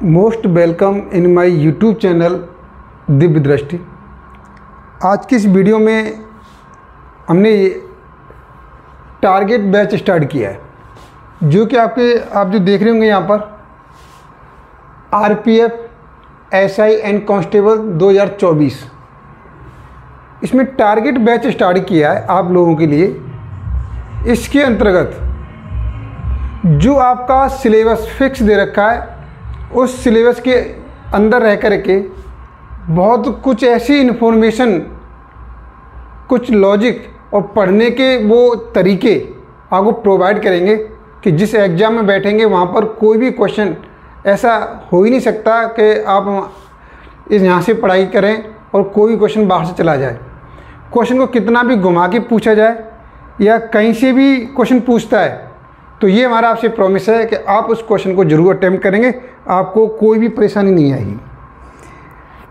Most welcome in my YouTube channel Divya दृष्टि। आज की इस वीडियो में हमने टारगेट बैच स्टार्ट किया है, जो कि आप जो देख रहे होंगे यहाँ पर आरपीएफ एसआई एंड कांस्टेबल 2024। इसमें टारगेट बैच स्टार्ट किया है आप लोगों के लिए। इसके अंतर्गत जो आपका सिलेबस फिक्स दे रखा है, उस सिलेबस के अंदर रह कर के बहुत कुछ ऐसी इन्फॉर्मेशन, कुछ लॉजिक और पढ़ने के वो तरीके आपको प्रोवाइड करेंगे कि जिस एग्ज़ाम में बैठेंगे वहाँ पर कोई भी क्वेश्चन ऐसा हो ही नहीं सकता कि आप यहाँ से पढ़ाई करें और कोई भी क्वेश्चन बाहर से चला जाए। क्वेश्चन को कितना भी घुमा के पूछा जाए या कहीं से भी क्वेश्चन पूछता है, तो ये हमारा आपसे प्रॉमिस है कि आप उस क्वेश्चन को ज़रूर अटेम्प्ट करेंगे, आपको कोई भी परेशानी नहीं आएगी,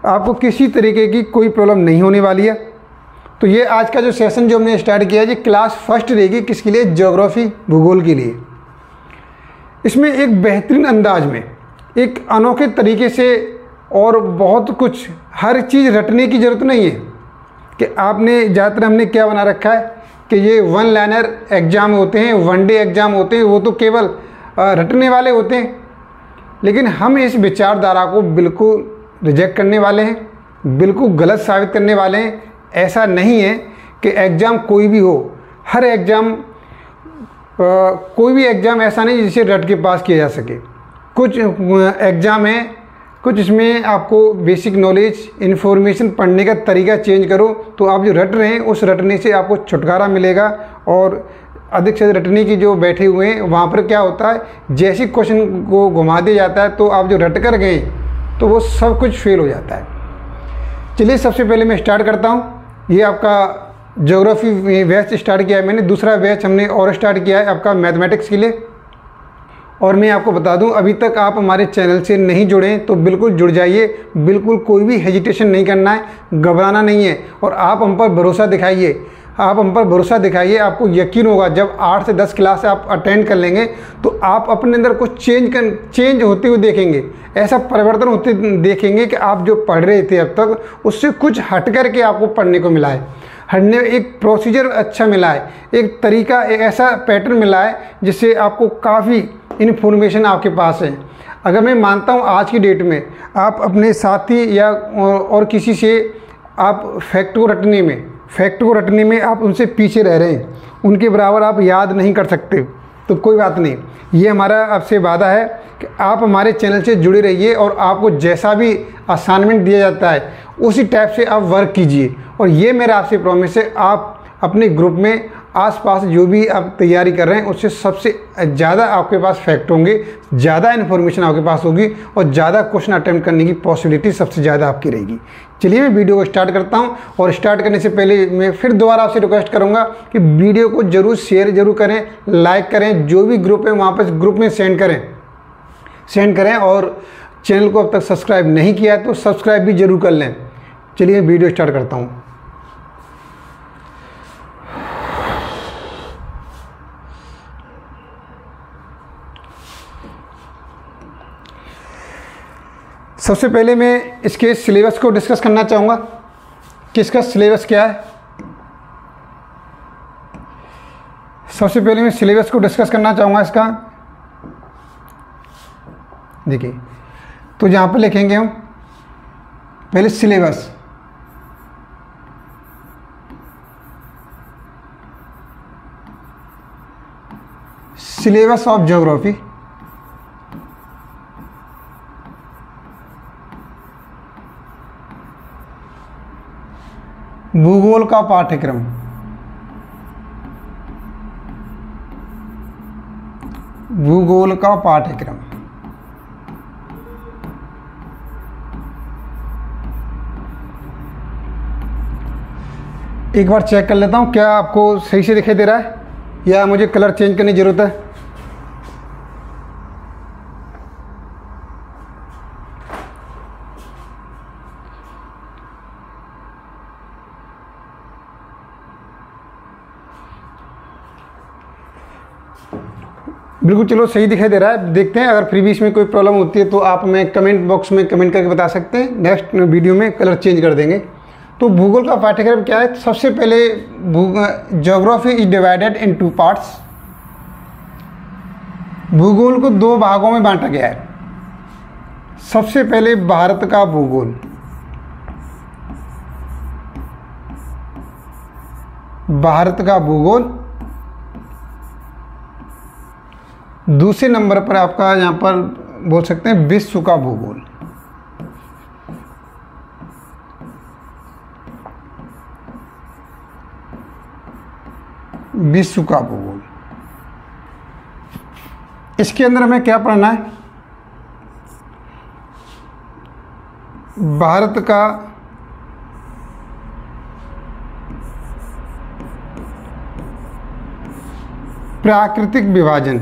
आपको किसी तरीके की कोई प्रॉब्लम नहीं होने वाली है। तो ये आज का जो सेशन जो हमने स्टार्ट किया है, ये क्लास फर्स्ट रहेगी। किसके लिए? ज्योग्राफी, भूगोल के लिए। इसमें एक बेहतरीन अंदाज में, एक अनोखे तरीके से और बहुत कुछ, हर चीज़ रटने की ज़रूरत नहीं है कि आपने ज़्यादातर हमने क्या बना रखा है कि ये वन लाइनर एग्ज़ाम होते हैं, वनडे एग्ज़ाम होते हैं, वो तो केवल रटने वाले होते हैं। लेकिन हम इस विचारधारा को बिल्कुल रिजेक्ट करने वाले हैं, बिल्कुल गलत साबित करने वाले हैं। ऐसा नहीं है कि एग्ज़ाम कोई भी हो, हर एग्ज़ाम कोई भी एग्ज़ाम ऐसा नहीं जिसे रट के पास किया जा सके। कुछ एग्ज़ाम है, कुछ इसमें आपको बेसिक नॉलेज, इन्फॉर्मेशन पढ़ने का तरीका चेंज करो तो आप जो रट रहे हैं उस रटने से आपको छुटकारा मिलेगा। और अधिक से रटने की जो बैठे हुए हैं वहाँ पर क्या होता है, जैसे क्वेश्चन को घुमा दिया जाता है तो आप जो रट कर गए तो वो सब कुछ फेल हो जाता है। चलिए सबसे पहले मैं स्टार्ट करता हूँ। ये आपका ज्योग्राफी बैच स्टार्ट किया है मैंने। दूसरा बैच हमने और स्टार्ट किया है आपका मैथमेटिक्स के लिए। और मैं आपको बता दूं, अभी तक आप हमारे चैनल से नहीं जुड़े हैं तो बिल्कुल जुड़ जाइए। बिल्कुल कोई भी हेजिटेशन नहीं करना है, घबराना नहीं है, और आप हम पर भरोसा दिखाइए। आप हम पर भरोसा दिखाइए, आपको यकीन होगा जब 8 से 10 क्लास आप अटेंड कर लेंगे तो आप अपने अंदर कुछ चेंज होते हुए देखेंगे, ऐसा परिवर्तन होते देखेंगे कि आप जो पढ़ रहे थे अब तक उससे कुछ हट कर के आपको पढ़ने को मिला है। हटने एक प्रोसीजर अच्छा मिला है, एक तरीका, एक ऐसा पैटर्न मिला है जिससे आपको काफ़ी इन्फॉर्मेशन आपके पास है। अगर मैं मानता हूँ आज की डेट में आप अपने साथी या और किसी से आप फैक्ट को रटने में आप उनसे पीछे रह रहे हैं, उनके बराबर आप याद नहीं कर सकते, तो कोई बात नहीं। ये हमारा आपसे वादा है कि आप हमारे चैनल से जुड़े रहिए और आपको जैसा भी असाइनमेंट दिया जाता है उसी टाइप से आप वर्क कीजिए। और ये मेरा आपसे प्रॉमिस है, आप अपने ग्रुप में आसपास जो भी आप तैयारी कर रहे हैं उससे सबसे ज़्यादा आपके पास फैक्ट होंगे, ज़्यादा इन्फॉर्मेशन आपके पास होगी और ज़्यादा क्वेश्चन अटेम्प्ट करने की पॉसिबिलिटी सबसे ज़्यादा आपकी रहेगी। चलिए मैं वीडियो को स्टार्ट करता हूं। और स्टार्ट करने से पहले मैं फिर दोबारा आपसे रिक्वेस्ट करूंगा कि वीडियो को ज़रूर शेयर ज़रूर करें, लाइक करें, जो भी ग्रुप है वहाँ पर ग्रुप में सेंड करें। और चैनल को अब तक सब्सक्राइब नहीं किया है तो सब्सक्राइब भी ज़रूर कर लें। चलिए वीडियो स्टार्ट करता हूँ। सबसे पहले मैं इसके सिलेबस को डिस्कस करना चाहूँगा कि इसका सिलेबस क्या है। सबसे पहले मैं सिलेबस को डिस्कस करना चाहूँगा इसका। देखिए, तो यहाँ पर लिखेंगे हम पहले सिलेबस। सिलेबस ऑफ ज्योग्राफी, भूगोल का पाठ्यक्रम। भूगोल का पाठ्यक्रम एक बार चेक कर लेता हूँ क्या आपको सही से दिखाई दे रहा है या मुझे कलर चेंज करने की ज़रूरत है। बिल्कुल, चलो सही दिखाई दे रहा है। देखते हैं, अगर फिर भी इसमें कोई प्रॉब्लम होती है तो आप हमें कमेंट बॉक्स में कमेंट करके बता सकते हैं। नेक्स्ट वीडियो में कलर चेंज कर देंगे। तो भूगोल का पाठ्यक्रम क्या है? सबसे पहले geography is divided in 2 parts. भूगोल को 2 भागों में बांटा गया है। सबसे पहले भारत का भूगोल, भारत का भूगोल। दूसरे नंबर पर आपका यहाँ पर बोल सकते हैं विश्व का भूगोल। विश्व का भूगोल, इसके अंदर हमें क्या पढ़ना है? भारत का प्राकृतिक विभाजन,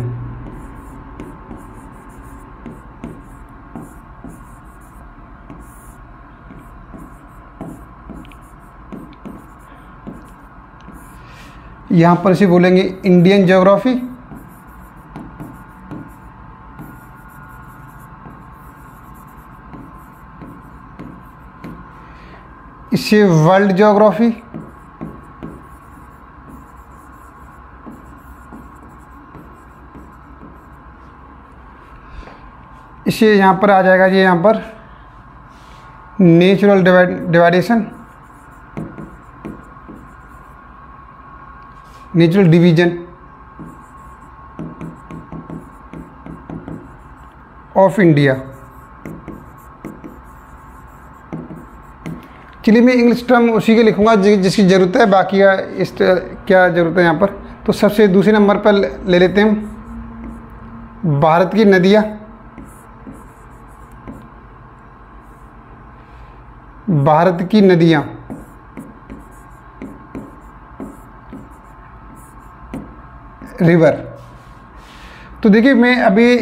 यहां पर इसे बोलेंगे इंडियन ज्योग्राफी। इसे वर्ल्ड ज्योग्राफी, इसे यहाँ पर आ जाएगा ये यहाँ पर natural division, natural division of India. चलिए मैं इंग्लिश टर्म उसी के लिखूंगा जिसकी ज़रूरत है, बाकी का इस क्या ज़रूरत है यहाँ पर। तो सबसे दूसरे नंबर पर ले लेते हैं भारत की नदियाँ। भारत की नदियाँ, रिवर। तो देखिए मैं अभी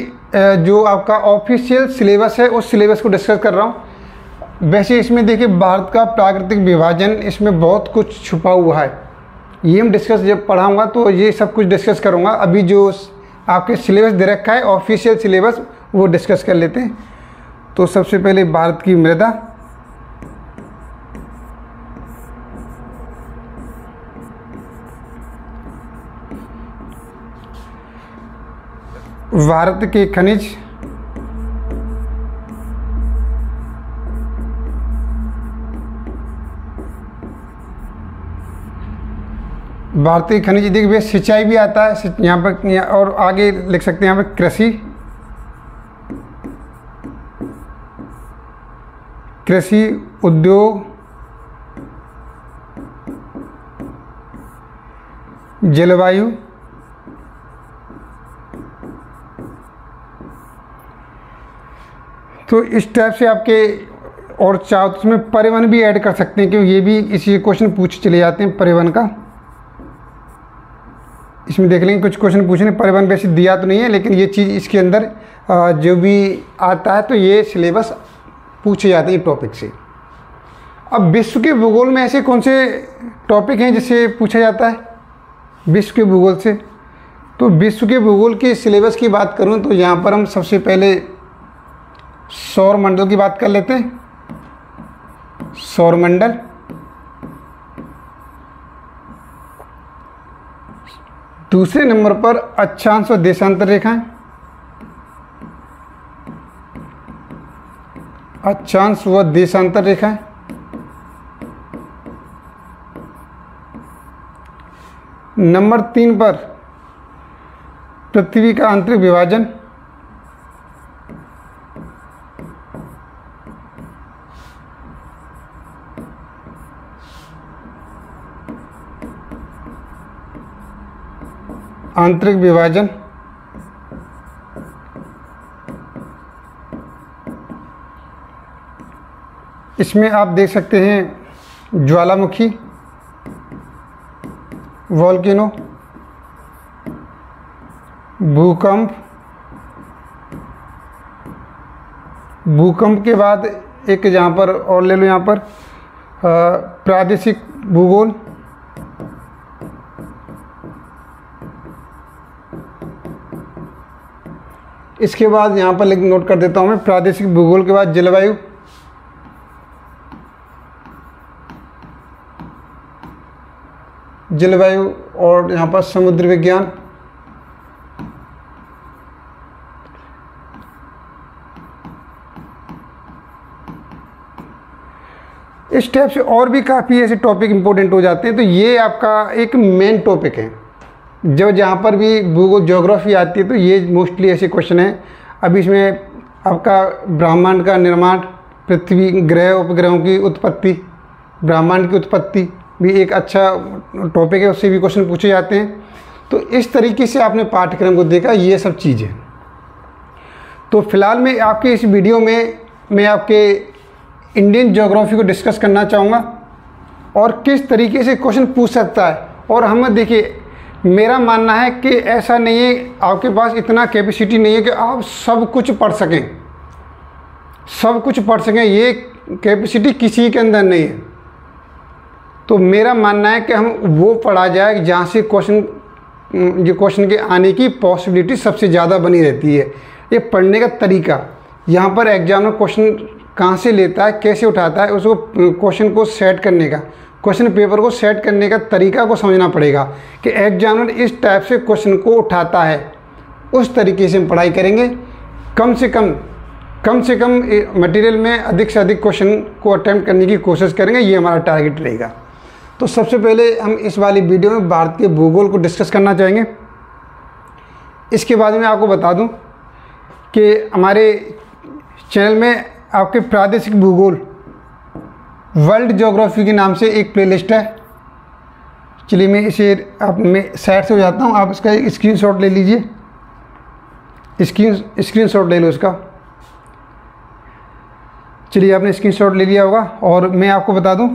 जो आपका ऑफिशियल सिलेबस है उस सिलेबस को डिस्कस कर रहा हूँ। वैसे इसमें देखिए भारत का प्राकृतिक विभाजन, इसमें बहुत कुछ छुपा हुआ है। ये हम डिस्कस जब पढ़ाऊँगा तो ये सब कुछ डिस्कस करूँगा। अभी जो आपके सिलेबस दे रखा है ऑफिशियल सिलेबस, वो डिस्कस कर लेते हैं। तो सबसे पहले भारत की मृदा, भारत के खनिज, भारतीय खनिज। देखिए सिंचाई भी आता है यहाँ पर, और आगे लिख सकते हैं यहाँ पर कृषि, कृषि उद्योग, जलवायु, तो इस टाइप से आपके, और चाहो तो उसमें परिवहन भी ऐड कर सकते हैं, क्योंकि ये भी इसी क्वेश्चन पूछ चले जाते हैं परिवहन का। इसमें देख लेंगे कुछ क्वेश्चन पूछने, परिवहन वैसे दिया तो नहीं है, लेकिन ये चीज़ इसके अंदर जो भी आता है तो ये सिलेबस पूछे जाते हैं टॉपिक से। अब विश्व के भूगोल में ऐसे कौन से टॉपिक हैं जिससे पूछा जाता है विश्व के भूगोल से? तो विश्व के भूगोल के सिलेबस की बात करूं तो यहाँ पर हम सबसे पहले सौर मंडल की बात कर लेते हैं। सौर मंडल, दूसरे नंबर पर अक्षांश और देशांतर रेखाएं, अक्षांश व देशांतर रेखाएं। नंबर 3 पर पृथ्वी का आंतरिक विभाजन, आंतरिक विभाजन। इसमें आप देख सकते हैं ज्वालामुखी, वोल्केनो, भूकंप, भूकंप के बाद एक यहाँ पर और ले लो, यहाँ पर प्रादेशिक भूगोल, इसके बाद यहाँ पर लिख नोट कर देता हूँ मैं, प्रादेशिक भूगोल के बाद जलवायु, जलवायु और यहाँ पर समुद्र विज्ञान, इस टाइप से और भी काफ़ी ऐसे टॉपिक इंपॉर्टेंट हो जाते हैं। तो ये आपका एक मेन टॉपिक है। जो जहाँ पर भी भूगोल ज्योग्राफी आती है तो ये मोस्टली ऐसे क्वेश्चन हैं। अब इसमें आपका ब्रह्मांड का निर्माण, पृथ्वी, ग्रह उपग्रहों की उत्पत्ति, ब्रह्मांड की उत्पत्ति भी एक अच्छा टॉपिक है, उससे भी क्वेश्चन पूछे जाते हैं। तो इस तरीके से आपने पाठ्यक्रम को देखा, ये सब चीज़ें। तो फिलहाल मैं आपके इस वीडियो में मैं आपके इंडियन ज्योग्राफी को डिस्कस करना चाहूँगा और किस तरीके से क्वेश्चन पूछ सकता है। और हमें देखिए, मेरा मानना है कि ऐसा नहीं है, आपके पास इतना कैपेसिटी नहीं है कि आप सब कुछ पढ़ सकें, सब कुछ पढ़ सकें, ये कैपेसिटी किसी के अंदर नहीं है। तो मेरा मानना है कि हम वो पढ़ा जाए जहाँ से क्वेश्चन के आने की पॉसिबिलिटी सबसे ज़्यादा बनी रहती है। ये पढ़ने का तरीका, यहाँ पर एग्जाम में क्वेश्चन कहाँ से लेता है, कैसे उठाता है, उसको क्वेश्चन को सेट करने का, क्वेश्चन पेपर को सेट करने का तरीका को समझना पड़ेगा कि एग्जामिनर इस टाइप से क्वेश्चन को उठाता है, उस तरीके से हम पढ़ाई करेंगे। कम से कम मटेरियल में अधिक से अधिक क्वेश्चन को अटेम्प्ट करने की कोशिश करेंगे, ये हमारा टारगेट रहेगा। तो सबसे पहले हम इस वाली वीडियो में भारतीय भूगोल को डिस्कस करना चाहेंगे। इसके बाद में आपको बता दूं कि हमारे चैनल में आपके प्रादेशिक भूगोल वर्ल्ड ज्योग्राफी के नाम से एक प्लेलिस्ट है। चलिए मैं इसे मैं साइड से हो जाता हूँ, आप इसका एक स्क्रीनशॉट ले लीजिए, स्क्रीनशॉट ले लो इसका। चलिए आपने स्क्रीनशॉट ले लिया होगा। और मैं आपको बता दूं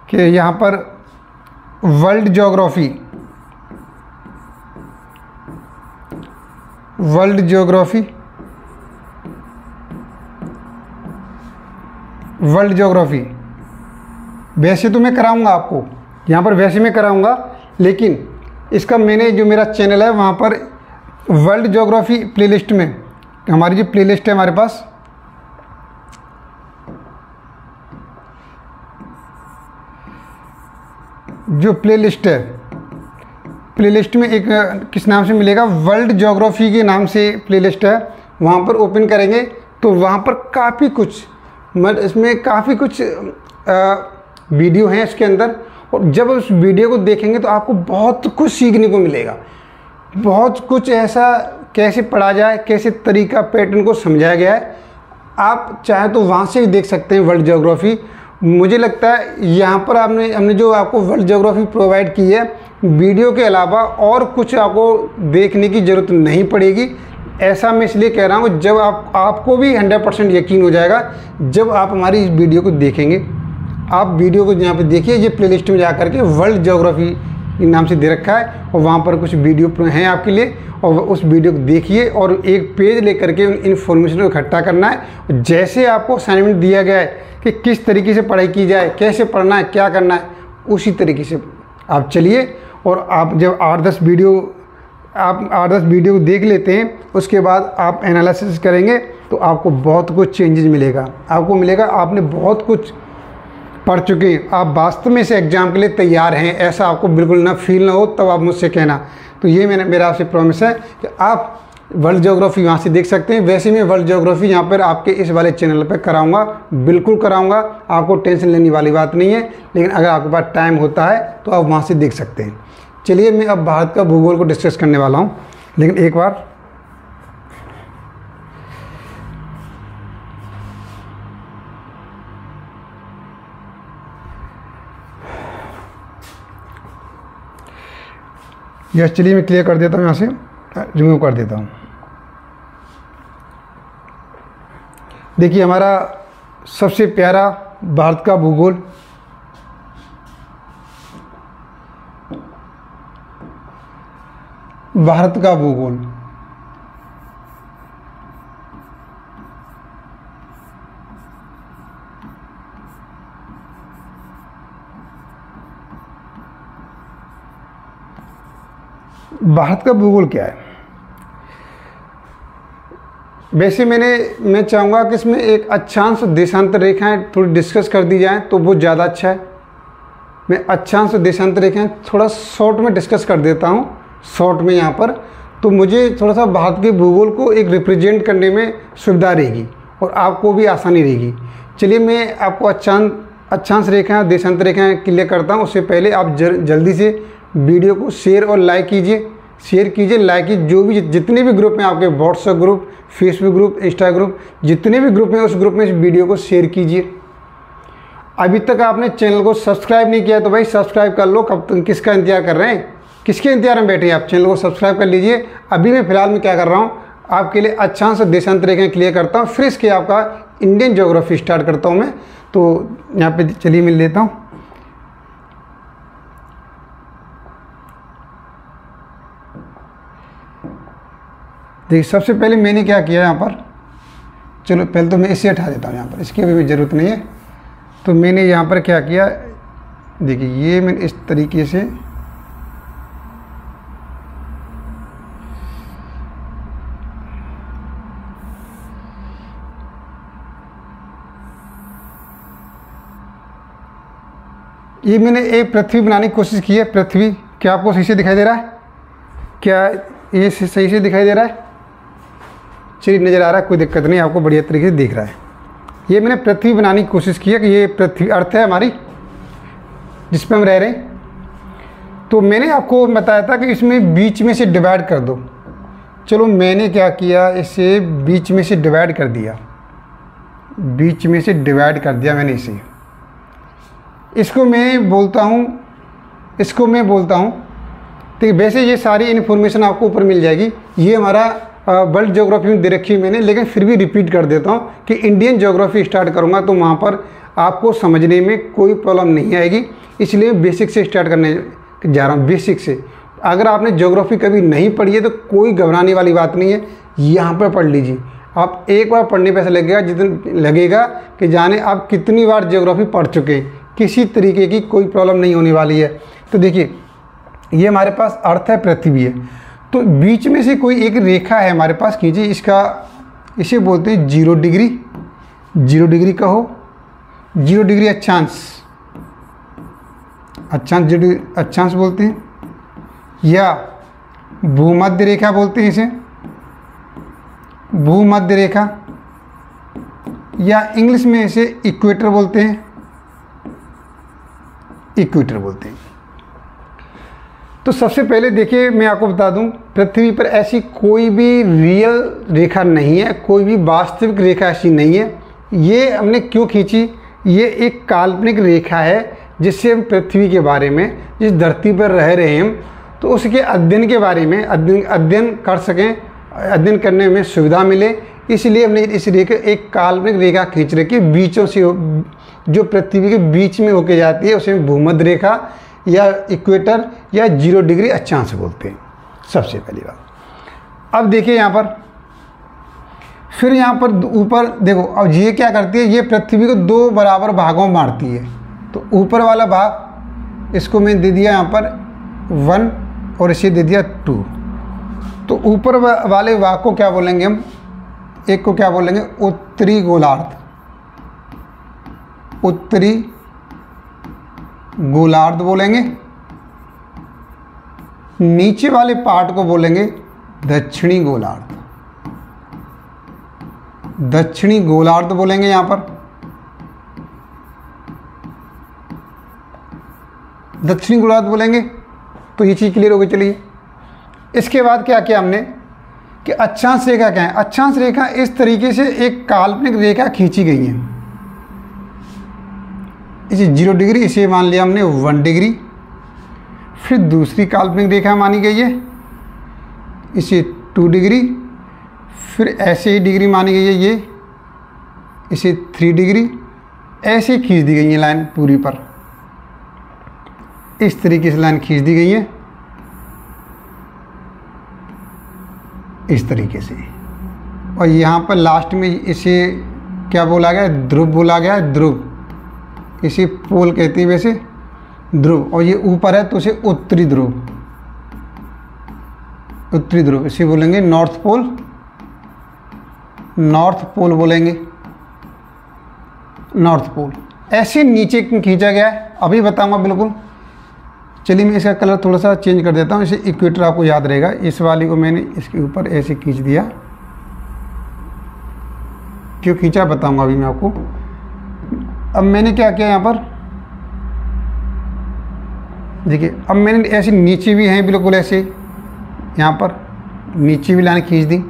कि यहाँ पर वर्ल्ड ज्योग्राफी वैसे तो मैं कराऊंगा आपको यहाँ पर, वैसे मैं कराऊंगा, लेकिन इसका मैंने जो मेरा चैनल है वहाँ पर वर्ल्ड ज्योग्राफी प्लेलिस्ट में, हमारी जो प्लेलिस्ट है हमारे पास, जो प्लेलिस्ट है, प्लेलिस्ट में एक किस नाम से मिलेगा, वर्ल्ड ज्योग्राफी के नाम से प्लेलिस्ट है। वहाँ पर ओपन करेंगे तो वहाँ पर काफ़ी कुछ इसमें काफ़ी कुछ वीडियो हैं इसके अंदर। और जब उस वीडियो को देखेंगे तो आपको बहुत कुछ सीखने को मिलेगा, बहुत कुछ ऐसा कैसे पढ़ा जाए, कैसे तरीका पैटर्न को समझाया गया है। आप चाहे तो वहाँ से ही देख सकते हैं वर्ल्ड ज्योग्राफी। मुझे लगता है यहाँ पर हमने जो आपको वर्ल्ड ज्योग्राफी प्रोवाइड की है, वीडियो के अलावा और कुछ आपको देखने की ज़रूरत नहीं पड़ेगी। ऐसा मैं इसलिए कह रहा हूँ, जब आपको भी 100% यकीन हो जाएगा जब आप हमारी इस वीडियो को देखेंगे। आप वीडियो को यहाँ पे देखिए, ये प्लेलिस्ट में जा करके वर्ल्ड ज्योग्राफी नाम से दे रखा है और वहाँ पर कुछ वीडियो हैं आपके लिए, और उस वीडियो को देखिए और एक पेज लेकर के उन इन्फॉर्मेशन को इकट्ठा करना है। जैसे आपको असाइनमेंट दिया गया है कि किस तरीके से पढ़ाई की जाए, कैसे पढ़ना है, क्या करना है, उसी तरीके से आप चलिए। और आप जब 8-10 वीडियो देख लेते हैं, उसके बाद आप एनालिसिस करेंगे तो आपको बहुत कुछ चेंजेस मिलेगा। आपको मिलेगा आपने बहुत कुछ पढ़ चुके हैं, आप वास्तव में इस एग्ज़ाम के लिए तैयार हैं, ऐसा आपको बिल्कुल ना फील ना हो, तब आप मुझसे कहना। तो ये मेरा आपसे प्रॉमिस है कि आप वर्ल्ड ज्योग्राफी वहाँ से देख सकते हैं। वैसे मैं वर्ल्ड ज्योग्राफी यहाँ पर आपके इस वाले चैनल पर कराऊंगा, बिल्कुल कराऊंगा, आपको टेंशन लेने वाली बात नहीं है। लेकिन अगर आपके पास टाइम होता है तो आप वहाँ से देख सकते हैं। चलिए मैं अब भारत का भूगोल को डिस्कस करने वाला हूँ, लेकिन एक बार यस, चलिए मैं क्लियर कर देता हूँ, यहाँ से रिमूव कर देता हूँ। देखिए हमारा सबसे प्यारा भारत का भूगोल, भारत का भूगोल भारत का भूगोल क्या है? वैसे मैं चाहूँगा कि इसमें एक अक्षांश देशांतर रेखाएं थोड़ी डिस्कस कर दी जाएँ तो वो ज़्यादा अच्छा है। मैं अक्षांश देशांतर रेखाएं थोड़ा शॉर्ट में डिस्कस कर देता हूँ, शॉर्ट में यहाँ पर, तो मुझे थोड़ा सा भारत के भूगोल को एक रिप्रेजेंट करने में सुविधा रहेगी और आपको भी आसानी रहेगी। चलिए मैं आपको अक्षांश रेखाएं देशांतर रेखाएं क्लियर करता हूँ। उससे पहले आप जल्दी से वीडियो को शेयर और लाइक कीजिए, लाइक कीजिए। जो भी जितने भी ग्रुप हैं आपके, WhatsApp group, Facebook group, Insta group, जितने भी ग्रुप हैं उस ग्रुप में इस वीडियो को शेयर कीजिए। अभी तक आपने चैनल को सब्सक्राइब नहीं किया तो भाई सब्सक्राइब कर लो। कब तक किसका इंतजार कर रहे हैं, किसके इंतजार में बैठे हैं आप? चैनल को सब्सक्राइब कर लीजिए। अभी मैं फ़िलहाल में क्या कर रहा हूँ, आपके लिए अक्षांश देशांतर रेखाएं क्लियर करता हूँ, फिर इसके आपका इंडियन ज्योग्राफी स्टार्ट करता हूँ मैं। तो यहाँ पे चलिए मिल लेता हूँ। देखिए सबसे पहले मैंने क्या किया यहाँ पर, चलो पहले तो मैं इसे हटा देता हूँ यहाँ पर, इसकी अभी ज़रूरत नहीं है। तो मैंने यहाँ पर क्या किया, देखिए ये मैंने इस तरीके से ये मैंने एक पृथ्वी बनाने की कोशिश की है। पृथ्वी क्या आपको सही से दिखाई दे रहा है? क्या ये सही से दिखाई दे रहा है? चलिए नज़र आ रहा है, कोई दिक्कत नहीं, आपको बढ़िया तरीके से दिख रहा है। ये मैंने पृथ्वी बनाने की कोशिश की है कि ये पृथ्वी अर्थ है हमारी जिस पे हम रह रहे हैं। तो मैंने आपको बताया था कि इसमें बीच में से डिवाइड कर दो। चलो मैंने क्या किया, इसे बीच में से डिवाइड कर दिया, बीच में से डिवाइड कर दिया मैंने इसे। इसको मैं बोलता हूँ ठीक। वैसे ये सारी इन्फॉर्मेशन आपको ऊपर मिल जाएगी। ये हमारा वर्ल्ड ज्योग्राफी में दे रखी है मैंने, लेकिन फिर भी रिपीट कर देता हूँ कि इंडियन ज्योग्राफी स्टार्ट करूँगा तो वहाँ पर आपको समझने में कोई प्रॉब्लम नहीं आएगी। इसलिए बेसिक से स्टार्ट करने जा रहा हूँ, बेसिक से। अगर आपने ज्योग्राफी कभी नहीं पढ़ी है तो कोई घबराने वाली बात नहीं है, यहाँ पर पढ़ लीजिए। आप एक बार पढ़ने पर ऐसा लगेगा जितना लगेगा कि जाने आप कितनी बार ज्योग्राफी पढ़ चुके हैं, किसी तरीके की कोई प्रॉब्लम नहीं होने वाली है। तो देखिए ये हमारे पास अर्थ है, पृथ्वी है, तो बीच में से कोई एक रेखा है हमारे पास, कीजिए इसे बोलते हैं 0 डिग्री। 0 डिग्री कहो, 0 डिग्री अक्षांश बोलते हैं, या भूमध्य रेखा बोलते हैं इसे, भूमध्य रेखा, या इंग्लिश में इसे इक्वेटर बोलते हैं, इक्वेटर बोलते हैं। तो सबसे पहले देखिए मैं आपको बता दूं, पृथ्वी पर ऐसी कोई भी रियल रेखा नहीं है, कोई भी वास्तविक रेखा ऐसी नहीं है। ये हमने क्यों खींची, ये एक काल्पनिक रेखा है जिससे हम पृथ्वी के बारे में, जिस धरती पर रह रहे हैं हम, तो उसके अध्ययन के बारे में अध्ययन कर सकें, अध्ययन करने में सुविधा मिले, इसलिए हमने इस रेखा एक काल्पनिक रेखा खींच रखी बीचों से, जो पृथ्वी के बीच में होके जाती है, उसे भूमध्य रेखा या इक्वेटर या 0 डिग्री अक्षांश बोलते हैं, सबसे पहली बात। अब देखिए यहाँ पर, फिर यहाँ पर ऊपर देखो, अब ये क्या करती है, ये पृथ्वी को 2 बराबर भागों में बांटती है। तो ऊपर वाला भाग इसको मैं दे दिया यहाँ पर 1 और इसे दे दिया 2। तो ऊपर वाले भाग को क्या बोलेंगे हम, एक को क्या बोलेंगे, उत्तरी गोलार्ध, उत्तरी गोलार्ध बोलेंगे। नीचे वाले पार्ट को बोलेंगे दक्षिणी गोलार्ध, दक्षिणी गोलार्ध बोलेंगे यहाँ पर, दक्षिणी गोलार्ध बोलेंगे। तो ये चीज़ क्लियर हो गई। चलिए इसके बाद क्या किया हमने कि अक्षांश रेखा क्या है। अक्षांश रेखा इस तरीके से एक काल्पनिक रेखा खींची गई है, इसे 0 डिग्री, इसे मान लिया हमने 1 डिग्री। फिर दूसरी काल्पनिक रेखा मानी गई है, इसे 2 डिग्री। फिर ऐसे ही डिग्री मानी गई है ये, इसे 3 डिग्री। ऐसे खींच दी गई है लाइन पूरी पर, इस तरीके से लाइन खींच दी गई है, इस तरीके से। और यहाँ पर लास्ट में इसे क्या बोला गया, ध्रुव बोला गया है, ध्रुव, इसे पोल कहते हैं वैसे, ध्रुव। और ये ऊपर है तो इसे उत्तरी ध्रुव, उत्तरी ध्रुव, इसे बोलेंगे नॉर्थ पोल, नॉर्थ पोल बोलेंगे, नॉर्थ पोल। ऐसे नीचे खींचा गया है, अभी बताऊंगा बिल्कुल। चलिए मैं इसका कलर थोड़ा सा चेंज कर देता हूँ, इसे इक्वेटर आपको याद रहेगा। इस वाली को मैंने इसके ऊपर ऐसे खींच दिया, क्यों खींचा बताऊंगा अभी मैं आपको। अब मैंने क्या किया यहाँ पर देखिए, अब मैंने ऐसे नीचे भी हैं बिल्कुल ऐसे, यहाँ पर नीचे भी लाइन खींच दी।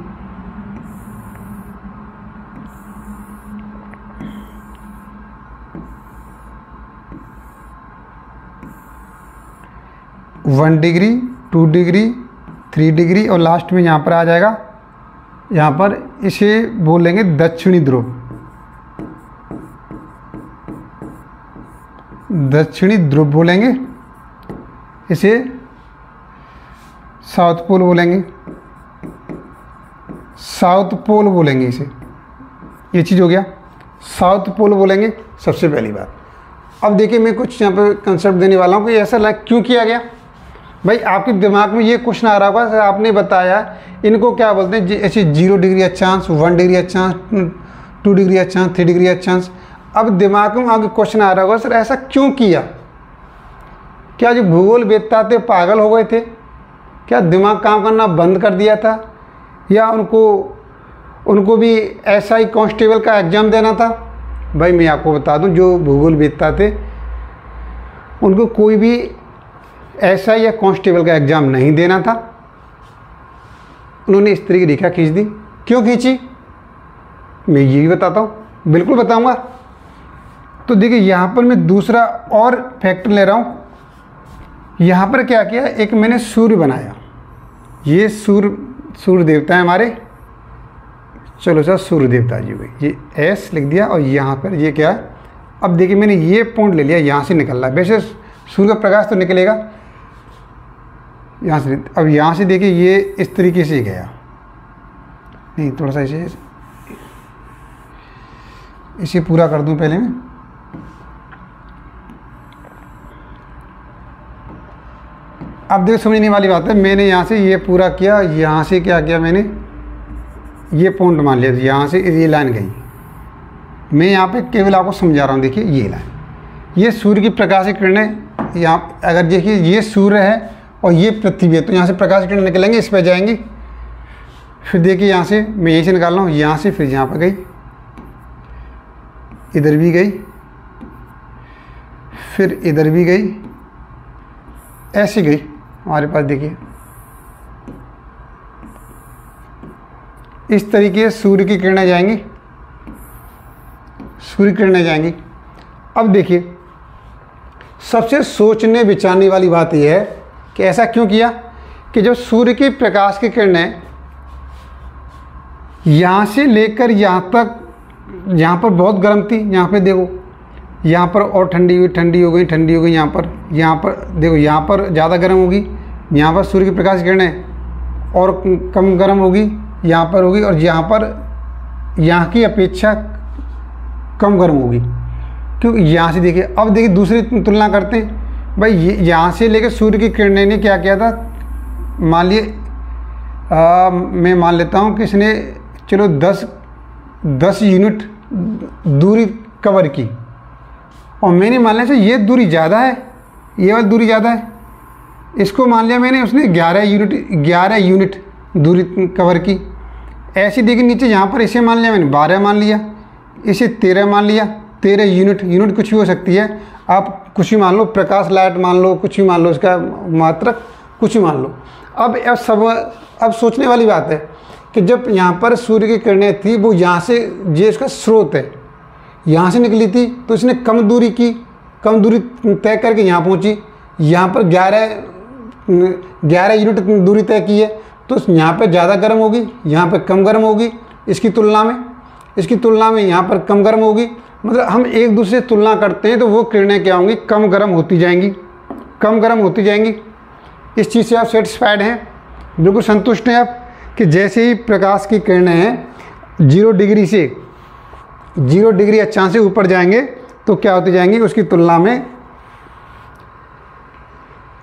वन डिग्री, 2 डिग्री, 3 डिग्री और लास्ट में यहाँ पर आ जाएगा, यहाँ पर इसे बोलेंगे दक्षिणी ध्रुव। दक्षिणी ध्रुव बोलेंगे, इसे साउथ पोल बोलेंगे, साउथ पोल बोलेंगे इसे। ये चीज़ हो गया, साउथ पोल बोलेंगे सबसे पहली बात। अब देखिए मैं कुछ यहाँ पे कंसेप्ट देने वाला हूँ कि ऐसा लाइक क्यों किया गया। भाई आपके दिमाग में ये क्वेश्चन आ रहा होगा, आपने बताया इनको क्या बोलते हैं, ऐसे 0 डिग्री अक्षांश, 1 डिग्री अक्षांश, 2 डिग्री अक्षांश, 3 डिग्री अक्षांश। अब दिमाग में आगे क्वेश्चन आ रहा होगा, सर ऐसा क्यों किया? क्या जो भूगोल वेत्ता थे पागल हो गए थे? क्या दिमाग काम करना बंद कर दिया था? या उनको भी SI कांस्टेबल का एग्ज़ाम देना था? भाई मैं आपको बता दूं, जो भूगोल वेत्ता थे उनको कोई भी SI या कांस्टेबल का एग्ज़ाम नहीं देना था। उन्होंने इस तरह की रेखा खींच दी। क्यों खींची मैं ये भी बताता हूँ, बिल्कुल बताऊँगा। तो देखिए यहाँ पर मैं दूसरा और फैक्टर ले रहा हूँ। यहाँ पर क्या किया, एक मैंने सूर्य बनाया। ये सूर्य देवता है हमारे, चलो सर सूर्य देवता जी हुए, ये S लिख दिया। और यहाँ पर ये क्या है, अब देखिए मैंने ये पॉइंट ले लिया, यहाँ से निकल रहा है। वैसे सूर्य का प्रकाश तो निकलेगा यहाँ से। अब यहाँ से देखिए ये इस तरीके से गया, नहीं थोड़ा सा इसे पूरा कर दूँ पहले मैं। अब देखो समझने वाली बात है, मैंने यहाँ से ये पूरा किया, यहाँ से क्या किया मैंने, ये पॉइंट मान लिया, यहाँ से ये लाइन गई। मैं यहाँ पे केवल आपको समझा रहा हूँ। देखिए ये लाइन, ये सूर्य की प्रकाश की किरणें, यहाँ अगर देखिए ये सूर्य है और ये पृथ्वी है, तो यहाँ से प्रकाश की किरणें निकलेंगे, इस पर जाएंगी। फिर देखिए यहाँ से मैं यहीं से निकाल रहा हूँ, यहाँ से फिर यहाँ पर गई, इधर भी गई, फिर इधर भी गई, ऐसे गई हमारे पास। देखिए इस तरीके से सूर्य की किरणें जाएंगी, सूर्य किरणें जाएंगी। अब देखिए सबसे सोचने विचारने वाली बात यह है कि ऐसा क्यों किया कि जब सूर्य की प्रकाश की किरणें यहाँ से लेकर यहाँ तक, यहाँ पर बहुत गर्म थी, यहाँ पे देखो यहाँ पर और ठंडी हुई, ठंडी हो गई, ठंडी हो गई, यहाँ पर देखो यहाँ पर ज़्यादा गर्म होगी, यहाँ पर सूर्य की प्रकाश की किरणें और कम गर्म होगी, यहाँ पर होगी, और यहाँ पर यहाँ की अपेक्षा कम गर्म होगी। क्योंकि यहाँ से देखिए, अब देखिए दूसरी तुलना करते हैं। भाई यहाँ से लेकर सूर्य की किरणें ने क्या किया था, मान लिए मैं मान लेता हूँ कि इसने चलो 10 यूनिट दूरी कवर की, और मैंने मान लिया ये दूरी ज़्यादा है, ये वाली दूरी ज़्यादा है, इसको मान लिया मैंने, उसने 11 यूनिट दूरी कवर की। ऐसे देखिए नीचे यहाँ पर इसे मान लिया मैंने 12 मान लिया, इसे 13 मान लिया। 13 यूनिट कुछ भी हो सकती है, आप कुछ भी मान लो, प्रकाश लाइट मान लो, कुछ भी मान लो, इसका मात्रक कुछ भी मान लो। अब सोचने वाली बात है कि जब यहाँ पर सूर्य की किरणें थी, वो यहाँ से, ये इसका स्रोत है, यहाँ से निकली थी, तो इसने कम दूरी तय करके यहाँ पहुँची। यहाँ पर 11 यूनिट दूरी तय की है, तो यहाँ पर ज़्यादा गर्म होगी, यहाँ पर कम गर्म होगी। इसकी तुलना में यहाँ पर कम गर्म होगी। मतलब हम एक दूसरे से तुलना करते हैं तो वो किरणें क्या होंगी, कम गर्म होती जाएंगी। इस चीज़ से आप सेटिस्फाइड हैं, बिल्कुल संतुष्ट हैं आप कि जैसे ही प्रकाश की किरणें हैं 0 डिग्री अक्षांश से ऊपर जाएंगे तो क्या होती जाएंगी, उसकी तुलना में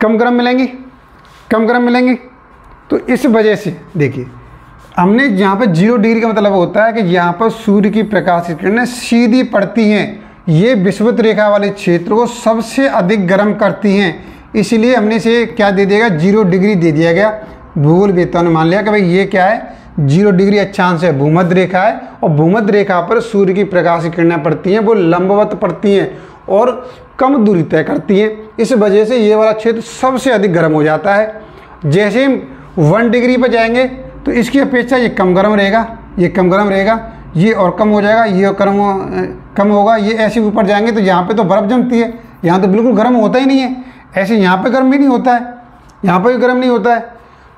कम गर्म मिलेंगी। तो इस वजह से देखिए, हमने यहाँ पर 0 डिग्री का मतलब होता है कि यहाँ पर सूर्य की प्रकाश की किरणें सीधी पड़ती हैं, ये विषुवत रेखा वाले क्षेत्र को सबसे अधिक गर्म करती हैं, इसलिए हमने इसे क्या दे दिया, 0 डिग्री दे दिया गया। भूगोलवेत्ताओं ने मान लिया कि भाई ये क्या है, 0 डिग्री अक्षांश है, भूमध्य रेखा है, और भूमध्य रेखा पर सूर्य की प्रकाश की किरणें पड़ती हैं, वो लंबवत पड़ती हैं और कम दूरी तय करती हैं। इस वजह से ये वाला क्षेत्र सबसे अधिक गर्म हो जाता है। जैसे हम 1 डिग्री पर जाएंगे तो इसकी अपेक्षा ये कम गर्म रहेगा, ये कम गर्म रहेगा, ये और कम हो जाएगा, ये कम होगा। ये ऐसे ऊपर जाएंगे तो यहाँ पे तो बर्फ़ जमती है, यहाँ तो बिल्कुल गर्म होता ही नहीं है। ऐसे यहाँ पे गर्म भी नहीं होता है, यहाँ पर भी गर्म नहीं होता है।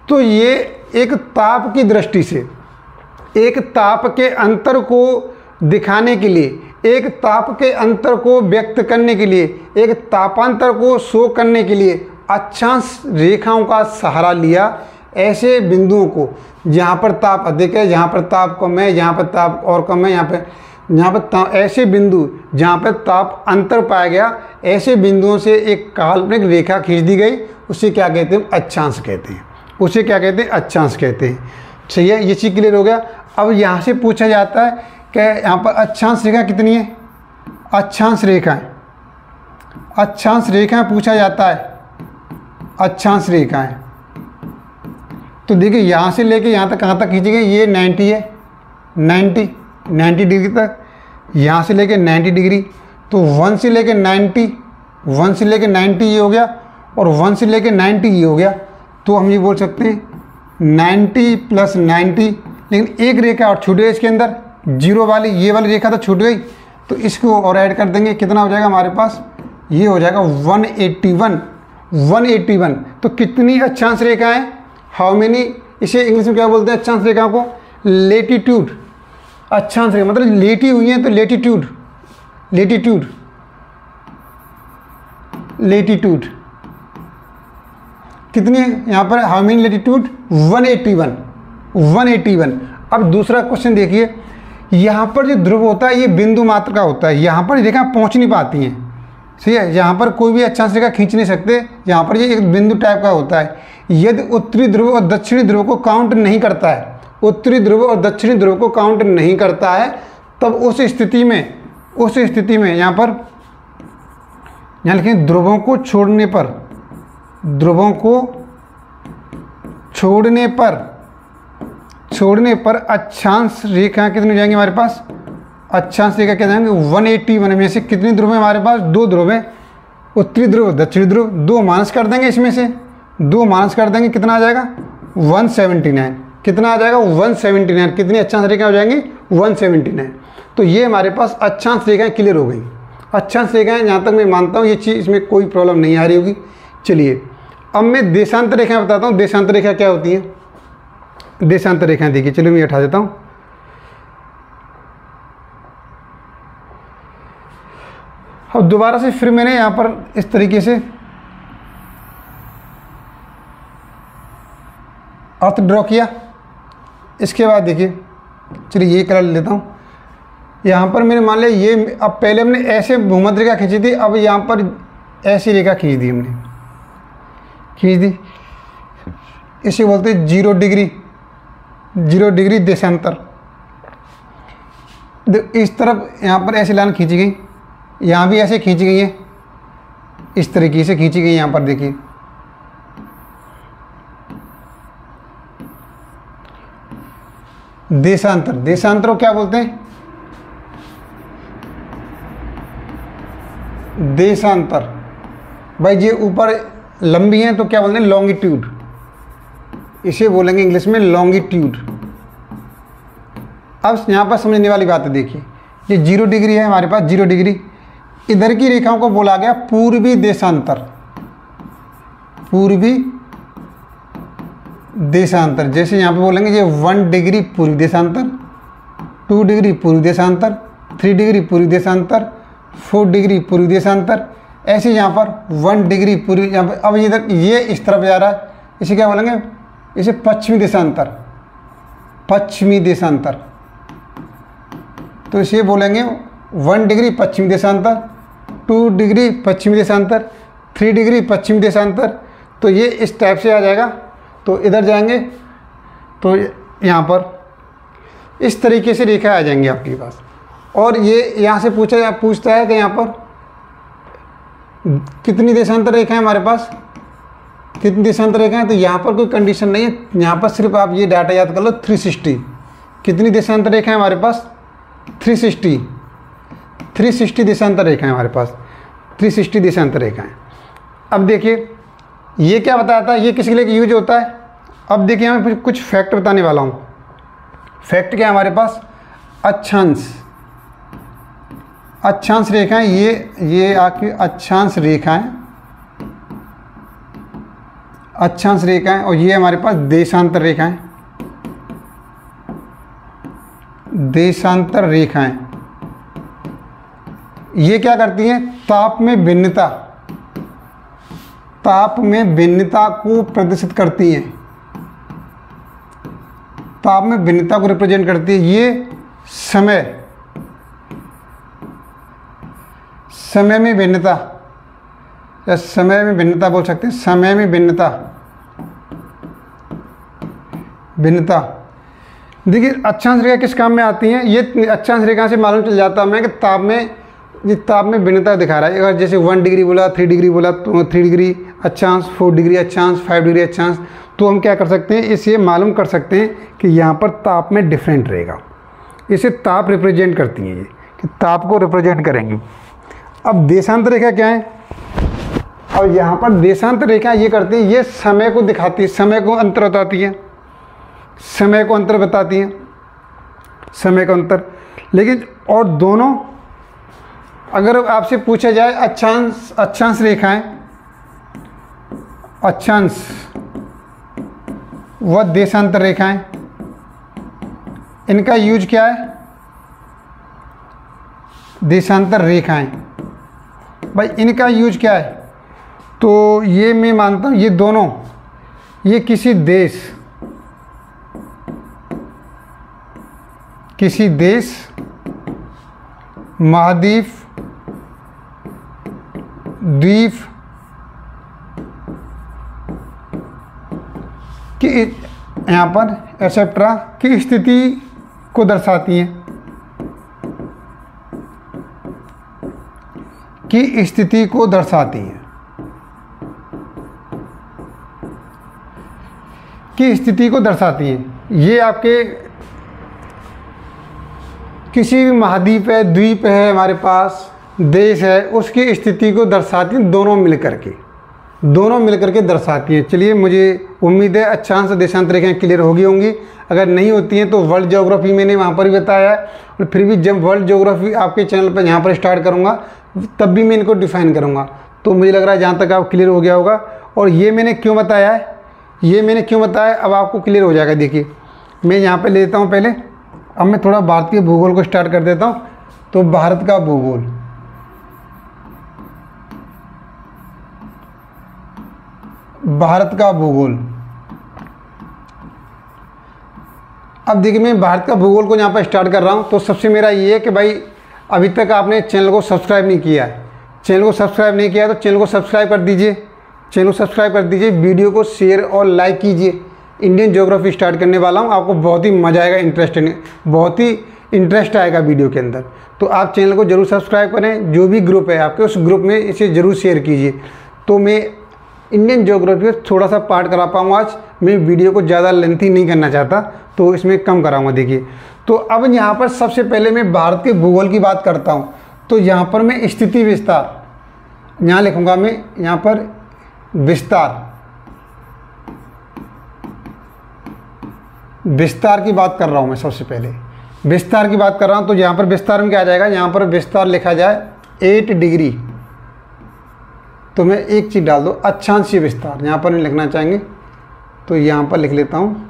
तो ये एक ताप की दृष्टि से, एक ताप के अंतर को दिखाने के लिए, एक ताप के अंतर को व्यक्त करने के लिए, एक तापांतर को शो करने के लिए अक्षांश रेखाओं का सहारा लिया। ऐसे बिंदुओं को जहाँ पर ताप अधिक है, जहाँ पर ताप कम है, जहाँ पर ताप और कम है, यहाँ पर ऐसे बिंदु जहाँ पर ताप अंतर पाया गया, ऐसे बिंदुओं से एक काल्पनिक रेखा खींच दी गई। उसे क्या कहते हैं, अक्षांश कहते हैं। उसे क्या कहते हैं, अक्षांश कहते हैं। सही है, ये चीज़ क्लियर हो गया। अब यहाँ से पूछा जाता है कि यहाँ पर अक्षांश रेखा कितनी है, अक्षांश रेखाएं, अक्षांश रेखाएं पूछा जाता है, अक्षांश रेखाएं। तो देखिए यहाँ से लेके यहाँ तक कहाँ तक खींची गई, ये 90 है, 90 डिग्री तक, यहाँ से लेके 90 डिग्री। तो 1 से लेके 90, 1 से लेके 90 ये हो गया, और 1 से लेके 90 ये हो गया। तो हम ये बोल सकते हैं 90 + 90। लेकिन एक रेखा और छूट गई इसके अंदर, 0 वाली, ये वाली रेखा तो छूट गई, तो इसको और ऐड कर देंगे, कितना हो जाएगा हमारे पास, ये हो जाएगा 181। तो कितनी अक्षांश रेखा है, हाउ मेनी, इसे इंग्लिश में क्या बोलते हैं अक्षांश रेखा को, लेटीट्यूड। अक्षांश रेखा मतलब लेटी हुई है, तो लेटीट्यूड, लेटीट्यूड कितनी है यहाँ पर, हाउ मेनी लेटीट्यूड, 181। अब दूसरा क्वेश्चन देखिए, यहाँ पर जो ध्रुव होता है ये बिंदु मात्र का होता है, यहाँ पर रेखा पहुँच नहीं पाती हैं। सही है, यहाँ पर कोई भी अक्षांश रेखा खींच नहीं सकते, यहाँ पर ये एक बिंदु टाइप का होता है। यदि उत्तरी ध्रुव और दक्षिणी ध्रुव को काउंट नहीं करता है, उत्तरी ध्रुव और दक्षिणी ध्रुव को काउंट नहीं करता है, तब उस स्थिति में यहाँ पर यहाँ लिखें, ध्रुवों को छोड़ने पर अक्षांश रेखा कितनी हो जाएंगी हमारे पास, अक्षांश रेखा क्या जाएंगे 181 में से कितनी ध्रुव है हमारे पास, 2 ध्रुव है, उत्तरी ध्रुव दक्षिणी ध्रुव, 2 माइनस कर देंगे, इसमें से 2 माइनस कर देंगे, कितना आ जाएगा 179। कितना आ जाएगा 179। कितनी अक्षांश रेखाएं हो जाएंगी 179। तो ये हमारे पास अक्षांश रेखाएं क्लियर हो गई। अक्षांश रेखाएं जहाँ तक मैं मानता हूँ ये चीज़, इसमें कोई प्रॉब्लम नहीं आ रही होगी। चलिए अब मैं देशांतर रेखाएं बताता हूँ। देशांतर रेखा क्या होती है, देशांतर रेखाएं देखिए, चलिए मैं हटा देता हूँ। अब दोबारा से फिर मैंने यहाँ पर इस तरीके से अर्थ ड्रॉ किया। इसके बाद देखिए, चलिए ये कलर लेता हूँ। यहाँ पर मैंने मान लिया ये, अब पहले हमने ऐसे भूमध्य रेखा खींची थी, अब यहाँ पर ऐसी रेखा खींच दी, हमने खींच दी। इसे बोलते हैं 0 डिग्री देशांतर। इस तरफ यहाँ पर ऐसी लाइन खींची गई, यहाँ भी ऐसे खींची गई है, इस तरीके से खींची गई। यहाँ पर देखिए देशांतर, देशांतर को क्या बोलते हैं, देशांतर। भाई ये ऊपर लंबी है तो क्या बोलते हैं, लॉन्गिट्यूड, इसे बोलेंगे इंग्लिश में लॉन्गिट्यूड। अब यहाँ पर समझने वाली बात है, देखिए ये 0 डिग्री है हमारे पास, 0 डिग्री। इधर की रेखाओं को बोला गया पूर्वी देशांतर, पूर्वी देशांतर। जैसे यहाँ पे बोलेंगे ये 1 डिग्री पूर्वी देशांतर, 2 डिग्री पूर्वी देशांतर, 3 डिग्री पूर्वी देशांतर, 4 डिग्री पूर्वी देशांतर। ऐसे यहाँ पर 1 डिग्री पूर्वी, यहाँ पर अब इधर ये इस तरफ जा रहा है, इसे क्या बोलेंगे, इसे पश्चिमी देशांतर, पश्चिमी देशांतर। तो इसे बोलेंगे 1 डिग्री पश्चिमी देशांतर, 2 डिग्री पश्चिमी देशांतर, 3 डिग्री पश्चिमी देशांतर। तो ये इस टाइप से आ जाएगा। तो इधर जाएंगे तो यहाँ पर इस तरीके से रेखा आ जाएंगी आपके पास। और ये यहाँ से पूछता है कि यहाँ पर कितनी देशांतर रेखा है हमारे पास, कितनी देशांतर रेखा है। तो यहाँ पर कोई कंडीशन नहीं है, यहाँ पर सिर्फ आप ये डाटा याद कर लो 360। कितनी देशांतर रेखा है हमारे पास, 360 देशांतर रेखा है हमारे पास, 360 देशांतर रेखा है। अब देखिए ये क्या बताता है, ये किसके लिए यूज होता है। अब देखिए मैं कुछ फैक्ट बताने वाला हूँ। फैक्ट क्या है हमारे पास, अक्षांश रेखाएं, ये आपकी अक्षांश रेखाएं, और ये हमारे पास देशांतर रेखाएं, ये क्या करती हैं, ताप में भिन्नता को प्रदर्शित करती हैं, ताप में भिन्नता को रिप्रेजेंट करती है। ये समय में भिन्नता, या समय में भिन्नता बोल सकते हैं, समय में भिन्नता। देखिए अक्षांश रेखा किस काम में आती हैं, ये अक्षांश रेखा से मालूम चल जाता है हमें कि ताप में भिन्नता दिखा रहा है। अगर जैसे 1 डिग्री बोला, 3 डिग्री बोला, तो 3 डिग्री अक्षांश, 4 डिग्री अक्षांश, 5 डिग्री अक्षांश, तो हम क्या कर सकते हैं, इससे मालूम कर सकते हैं कि यहाँ पर ताप में डिफरेंट रहेगा। इसे ताप रिप्रेजेंट करती हैं, ये कि ताप को रिप्रेजेंट करेंगी। अब देशांतर रेखा क्या है, और यहाँ पर देशांतर रेखा ये करती है, ये समय को दिखाती है, समय को अंतर बताती है, समय को अंतर। लेकिन और दोनों, अगर आपसे पूछा जाए अक्षांश रेखाएं, अक्षांश व देशांतर रेखाएं, इनका यूज क्या है, देशांतर रेखाएं, भाई इनका यूज क्या है। तो ये मैं मानता हूँ ये दोनों, ये किसी देश, महाद्वीप, द्वीप की यहाँ पर एक्सेट्रा की स्थिति को दर्शाती हैं, की स्थिति को दर्शाती हैं। ये आपके किसी भी महाद्वीप है, द्वीप है हमारे पास, देश है, उसकी स्थिति को दर्शाती हैं, दोनों मिलकर के दर्शाती हैं। चलिए, मुझे उम्मीद है अक्षांश देशांतर रेखाएं क्लियर होगी होंगी। अगर नहीं होती हैं तो वर्ल्ड ज्योग्राफी मैंने वहाँ पर भी बताया है, और फिर भी जब वर्ल्ड ज्योग्राफी आपके चैनल पर यहाँ पर स्टार्ट करूँगा तब भी मैं इनको डिफाइन करूँगा। तो मुझे लग रहा है जहाँ तक आप क्लियर हो गया होगा। और ये मैंने क्यों बताया अब आपको क्लियर हो जाएगा। देखिए मैं यहाँ पर ले लेता हूँ पहले, अब मैं थोड़ा भारत के भूगोल को स्टार्ट कर देता हूँ। तो भारत का भूगोल, अब देखिए मैं भारत का भूगोल को यहाँ पर स्टार्ट कर रहा हूँ। तो सबसे मेरा ये है कि भाई अभी तक आपने चैनल को सब्सक्राइब नहीं किया है, तो चैनल को सब्सक्राइब कर दीजिए, वीडियो को शेयर और लाइक कीजिए। इंडियन ज्योग्राफी स्टार्ट करने वाला हूँ, आपको बहुत ही मज़ा आएगा, बहुत ही इंटरेस्ट आएगा वीडियो के अंदर। तो आप चैनल को जरूर सब्सक्राइब करें, जो भी ग्रुप है आपके उस ग्रुप में इसे ज़रूर शेयर कीजिए। तो मैं इंडियन ज्योग्राफी थोड़ा सा पार्ट करा पाऊँ आज, मैं वीडियो को ज़्यादा लेंथी नहीं करना चाहता, तो इसमें कम कराऊँगा। देखिए तो अब यहाँ पर सबसे पहले मैं भारत के भूगोल की बात करता हूँ। तो यहाँ पर मैं स्थिति विस्तार यहाँ लिखूँगा, मैं यहाँ पर विस्तार की बात कर रहा हूँ। मैं सबसे पहले विस्तार की बात कर रहा हूँ। तो यहाँ पर विस्तार में क्या आ जाएगा, यहाँ पर विस्तार लिखा जाए 8 डिग्री, तो मैं एक चीज़ डाल दो अक्षांशीय विस्तार, यहाँ पर नहीं लिखना चाहेंगे तो यहाँ पर लिख लेता हूँ।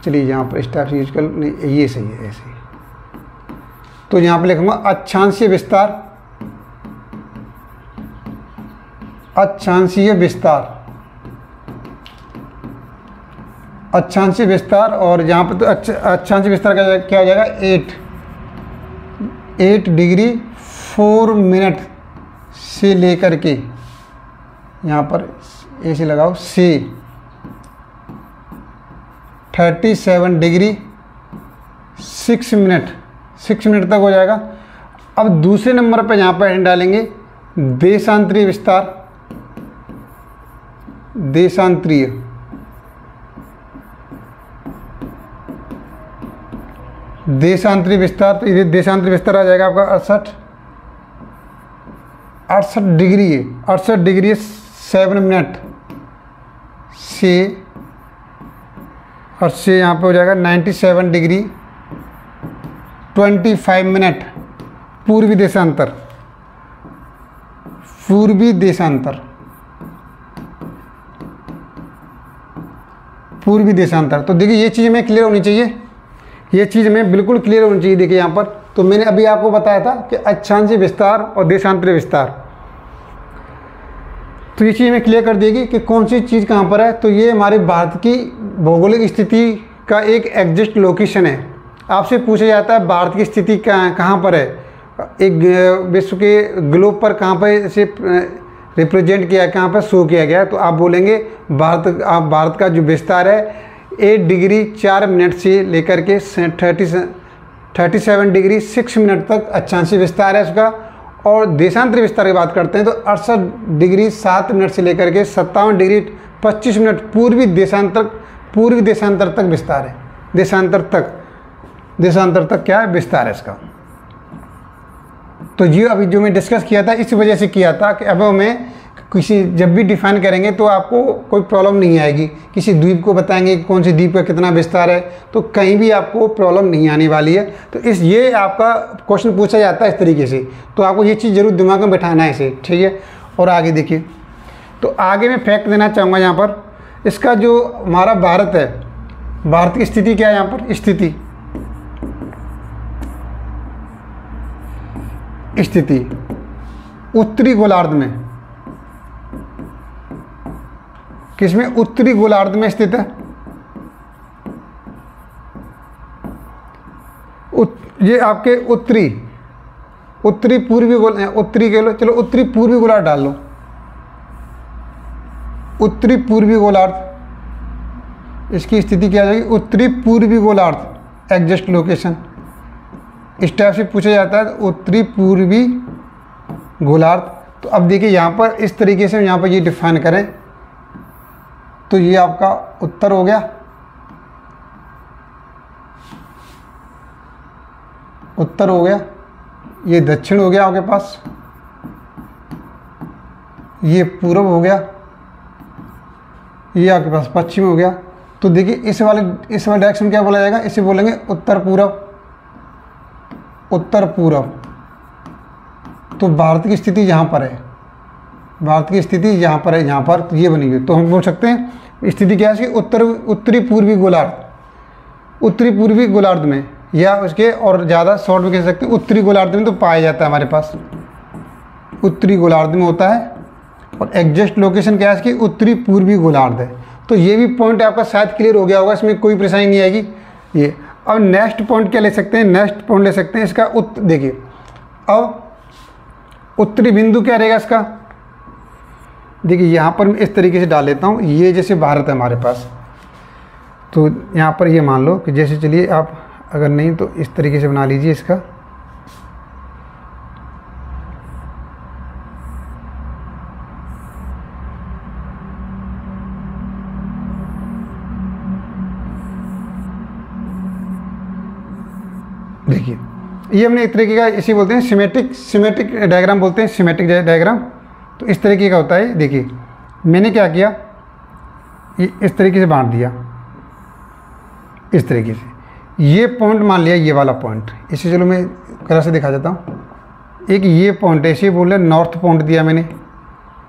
चलिए यहाँ पर स्टार यूज कर, नहीं ये सही है ऐसे। तो यहाँ पर लिखूँगा अक्षांशीय विस्तार, और यहाँ पर तो अक्षांशीय विस्तार का क्या हो जाएगा 8 डिग्री 4 मिनट से लेकर के, यहाँ पर ऐसे लगाओ से 37 डिग्री 6 मिनट तक हो जाएगा। अब दूसरे नंबर पर यहाँ पर हेडिंग डालेंगे देशांतरीय विस्तार, देशांतरीय विस्तार। तो ये देशांतरीय विस्तार आ जाएगा आपका 68 डिग्री है, 68 डिग्री 7 मिनट से, और से यहाँ पे हो जाएगा 97 डिग्री 25 मिनट पूर्वी देशांतर, पूर्वी देशांतर। तो देखिए ये चीज़ हमें क्लियर होनी चाहिए, ये चीज़ हमें बिल्कुल क्लियर होनी चाहिए। देखिए यहाँ पर तो मैंने अभी आपको बताया था कि अक्षांशीय विस्तार और देशांतरीय विस्तार, तो ये चीज़ हमें क्लियर कर देगी कि कौन सी चीज़ कहाँ पर है। तो ये हमारे भारत की भौगोलिक स्थिति का एक एग्जैक्ट लोकेशन है। आपसे पूछा जाता है भारत की स्थिति कहाँ पर है, एक विश्व के ग्लोब पर कहाँ पर इसे रिप्रेजेंट किया, कहाँ पर शो किया गया, तो आप बोलेंगे भारत का जो विस्तार है 8 डिग्री 4 मिनट से लेकर के 37 डिग्री 6 मिनट तक अक्षांशीय विस्तार है उसका। और देशांतरीय विस्तार की बात करते हैं तो 68 डिग्री 7 मिनट से लेकर के 57 डिग्री 25 मिनट पूर्वी देशांतर तक विस्तार है। देशांतर तक क्या है, विस्तार है इसका। तो ये अभी जो मैं डिस्कस किया था इस वजह से किया था कि अब हमें जब भी डिफाइन करेंगे तो आपको कोई प्रॉब्लम नहीं आएगी। किसी द्वीप को बताएंगे कि कौन सी द्वीप का कितना विस्तार है, तो कहीं भी आपको प्रॉब्लम नहीं आने वाली है। तो ये आपका क्वेश्चन पूछा जाता है इस तरीके से, तो आपको ये चीज़ जरूर दिमाग में बैठाना है इसे, ठीक है। और आगे देखिए, तो आगे मैं फैक्ट देना चाहूँगा यहाँ पर, इसका जो हमारा भारत है, भारत की स्थिति क्या है यहाँ पर, स्थिति उत्तरी गोलार्ध में, किसमें, उत्तरी गोलार्ध में स्थित है। ये आपके उत्तरी पूर्वी उत्तरी कह लो, चलो उत्तरी पूर्वी गोलार्ध डाल लो, उत्तरी पूर्वी गोलार्ध, इसकी स्थिति क्या आ जाएगी, उत्तरी पूर्वी गोलार्ध एग्जैक्ट लोकेशन। इस टाइप से पूछा जाता है उत्तरी पूर्वी गोलार्ध। तो अब देखिए यहाँ पर इस तरीके से यहाँ पर ये डिफाइन करें तो ये आपका उत्तर हो गया, ये दक्षिण हो गया आपके पास, ये पूर्व हो गया, ये आपके पास पश्चिम हो गया। तो देखिए इस वाले डायरेक्शन क्या बोला जाएगा, इसे बोलेंगे उत्तर पूर्व। तो भारत की स्थिति यहाँ पर है, यहाँ पर ये बनी हुई। तो हम बोल सकते हैं स्थिति क्या है इसकी, उत्तरी पूर्वी गोलार्ध में, या उसके और ज़्यादा शॉर्ट में कह सकते हैं उत्तरी गोलार्ध में तो पाया जाता है हमारे पास, उत्तरी गोलार्ध में होता है। और एग्जैक्ट लोकेशन क्या है इसकी, उत्तरी पूर्वी गोलार्ध है। तो ये भी पॉइंट आपका शायद क्लियर हो गया होगा, इसमें कोई परेशानी नहीं आएगी ये। अब नेक्स्ट पॉइंट क्या ले सकते हैं, इसका देखिए, अब उत्तरी बिंदु क्या रहेगा इसका, देखिए यहाँ पर मैं इस तरीके से डाल लेता हूँ। ये जैसे भारत है हमारे पास, तो यहाँ पर ये मान लो कि जैसे, चलिए आप अगर नहीं तो इस तरीके से बना लीजिए इसका। देखिए ये हमने एक तरीके का, इसे बोलते हैं सिमेट्रिक डायग्राम बोलते हैं, सिमेट्रिक डायग्राम। तो इस तरीके का होता है। देखिए मैंने क्या किया, ये इस तरीके से बांट दिया, इस तरीके से। ये पॉइंट मान लिया, ये वाला पॉइंट, इसे चलो मैं कलर से दिखा देता हूँ। एक ये पॉइंट है, इसे बोल रहे नॉर्थ पॉइंट दिया मैंने,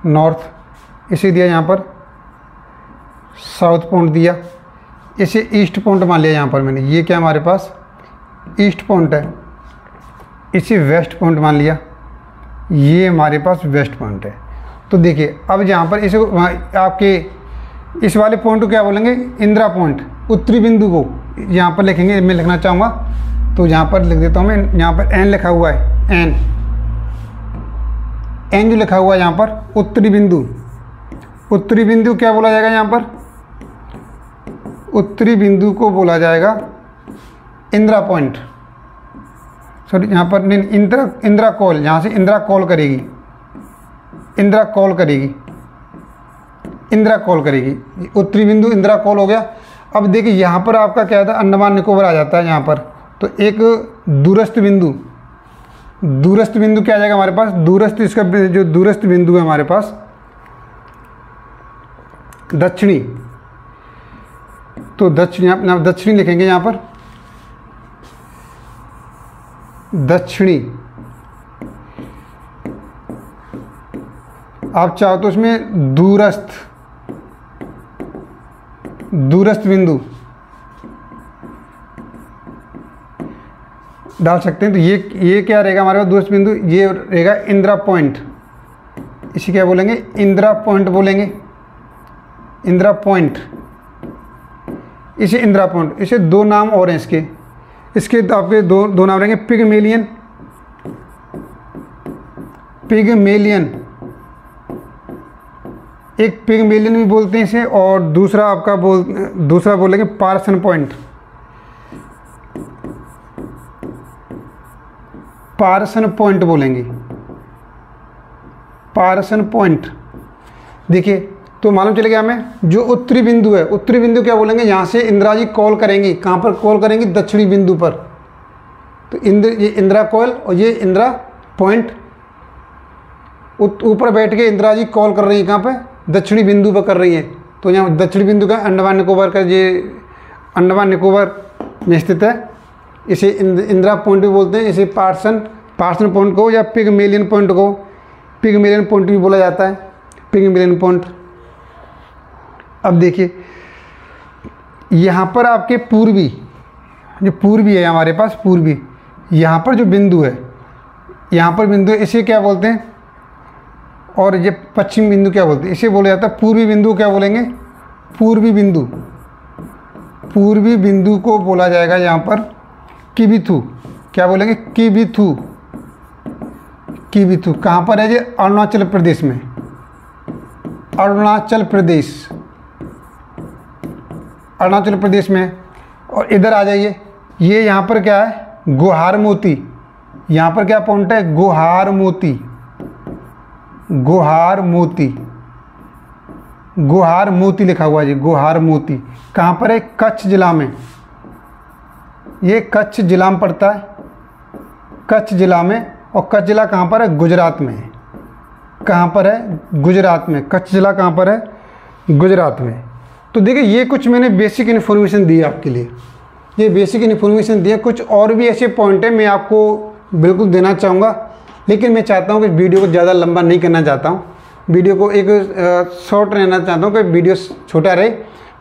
नॉर्थ। इसे दिया यहाँ पर साउथ पॉइंट दिया, इसे ईस्ट पॉइंट मान लिया यहाँ पर मैंने। ये क्या हमारे पास ईस्ट पॉइंट है, इसे वेस्ट पॉइंट मान लिया, ये हमारे पास वेस्ट पॉइंट है। तो देखिए अब यहाँ पर इसे आपके इस वाले पॉइंट को क्या बोलेंगे, इंदिरा पॉइंट। उत्तरी बिंदु को यहाँ पर लिखेंगे, मैं लिखना चाहूँगा तो यहाँ पर लिख देता हूँ मैं। यहाँ पर एन लिखा हुआ है, एन जो लिखा हुआ है यहाँ पर उत्तरी बिंदु क्या बोला जाएगा यहाँ पर, उत्तरी बिंदु को बोला जाएगा इंदिरा पॉइंट। सॉरी, यहाँ पर इंदिरा कॉल, यहाँ से इंदिरा कॉल करेगी, इंदिरा कॉल करेगी, इंदिरा कॉल करेगी। उत्तरी बिंदु इंदिरा कॉल हो गया। अब देखिए यहाँ पर आपका क्या था, अंडमान निकोबार आ जाता है यहाँ पर। तो एक दूरस्थ बिंदु, दूरस्थ बिंदु क्या आ जाएगा हमारे पास, दूरस्थ, इसका जो दूरस्थ बिंदु है हमारे पास दक्षिणी, तो दक्षिणी, आप दक्षिणी लिखेंगे यहाँ पर, दक्षिणी। आप चाहो तो इसमें दूरस्थ, दूरस्थ बिंदु डाल सकते हैं। तो ये क्या रहेगा हमारे पास दूरस्थ बिंदु, ये रहेगा इंदिरा पॉइंट। इसे क्या बोलेंगे, इंदिरा पॉइंट बोलेंगे, इंदिरा पॉइंट, इसे इंदिरा पॉइंट। इसे दो नाम और हैं इसके तो आपके दो नाम रहेंगे, पिगमेलियन, पिगमेलियन, एक पिगमेलियन भी बोलते हैं इसे, और दूसरा आपका दूसरा बोलेंगे पार्सन पॉइंट, पार्सन पॉइंट बोलेंगे, पार्सन पॉइंट। देखिए तो मालूम चलेगा हमें, जो उत्तरी बिंदु है, उत्तरी बिंदु क्या बोलेंगे, यहाँ से इंदिरा जी कॉल करेंगी, कहाँ पर कॉल करेंगी, दक्षिणी बिंदु पर। तो ये इंदिरा कॉल और ये इंदिरा पॉइंट, ऊपर बैठ के इंदिरा जी कॉल कर रही है, कहाँ पे, दक्षिणी बिंदु पर कर रही है। तो यहाँ दक्षिणी बिंदु का अंडमान निकोबार का, ये अंडमान निकोबार में स्थित है। इसे इंदिरा पॉइंट भी बोलते हैं, इसे पार्सन पॉइंट को या पिगमेलियन पॉइंट को, पिगमेलियन पॉइंट भी बोला जाता है, पिगमेलियन पॉइंट। अब देखिए यहाँ पर आपके पूर्वी, जो पूर्वी है हमारे पास, पूर्वी, यहाँ पर जो बिंदु है, यहाँ पर बिंदु है, इसे क्या बोलते हैं, और ये पश्चिम बिंदु क्या बोलते हैं, इसे बोला जाता है पूर्वी बिंदु। क्या बोलेंगे, पूर्वी बिंदु, पूर्वी बिंदु को बोला जाएगा यहाँ पर किबिथु। क्या बोलेंगे, किबिथु, किबिथु। कहाँ पर है ये, अरुणाचल प्रदेश में, अरुणाचल प्रदेश, अरुणाचल प्रदेश में। और इधर आ जाइए, ये यहाँ पर क्या है, गुहार मोती, यहाँ पर क्या पॉइंट है, गुहार मोती, गुहार मोती, गुहार मोती लिखा हुआ है जी, गुहार मोती। कहाँ पर है, कच्छ जिला में, ये कच्छ जिला में पड़ता है, कच्छ जिला में। और कच्छ जिला कहाँ पर है, गुजरात में है। कहाँ पर है, गुजरात में। कच्छ जिला कहाँ पर है, गुजरात में। तो देखिए ये कुछ मैंने बेसिक इन्फॉर्मेशन दी आपके लिए, ये बेसिक इन्फॉर्मेशन दिया। कुछ और भी ऐसे पॉइंट है मैं आपको बिल्कुल देना चाहूँगा, लेकिन मैं चाहता हूँ कि वीडियो को ज़्यादा लंबा नहीं करना चाहता हूँ, वीडियो को एक शॉर्ट रहना चाहता हूँ कि वीडियो छोटा रहे।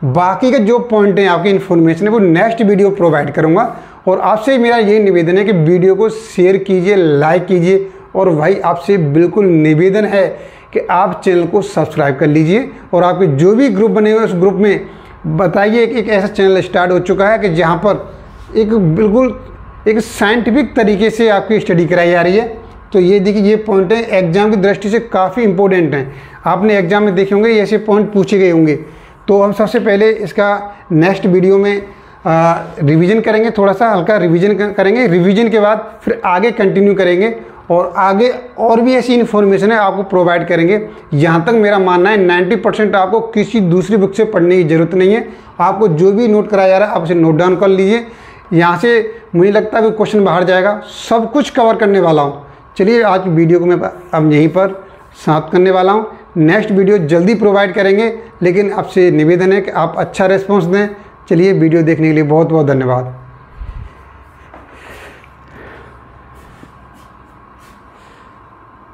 बाकी के जो पॉइंट हैं आपकी इन्फॉर्मेशन है वो नेक्स्ट वीडियो प्रोवाइड करूँगा। और आपसे मेरा यही निवेदन है कि वीडियो को शेयर कीजिए, लाइक कीजिए, और भाई आपसे बिल्कुल निवेदन है कि आप चैनल को सब्सक्राइब कर लीजिए। और आपके जो भी ग्रुप बने हुए उस ग्रुप में बताइए, एक ऐसा चैनल स्टार्ट हो चुका है कि जहाँ पर एक बिल्कुल एक साइंटिफिक तरीके से आपकी स्टडी कराई जा रही है। तो ये देखिए, ये पॉइंट है एग्जाम की दृष्टि से काफ़ी इंपॉर्टेंट हैं, आपने एग्जाम में देखे होंगे, ऐसे पॉइंट पूछे गए होंगे। तो हम सबसे पहले इसका नेक्स्ट वीडियो में रिवीजन करेंगे, थोड़ा सा हल्का रिवीजन करेंगे। रिवीजन के बाद फिर आगे कंटिन्यू करेंगे, और आगे और भी ऐसी इन्फॉर्मेशन है आपको प्रोवाइड करेंगे। यहाँ तक मेरा मानना है 90% आपको किसी दूसरी बुक से पढ़ने की ज़रूरत नहीं है। आपको जो भी नोट कराया जा रहा है आप उसे नोट डाउन कर लीजिए। यहाँ से मुझे लगता है कि क्वेश्चन बाहर जाएगा, सब कुछ कवर करने वाला हूँ। चलिए आज वीडियो को मैं अब यहीं पर समाप्त करने वाला हूँ। नेक्स्ट वीडियो जल्दी प्रोवाइड करेंगे, लेकिन आपसे निवेदन है कि आप अच्छा रिस्पॉन्स दें। चलिए वीडियो देखने के लिए बहुत बहुत धन्यवाद।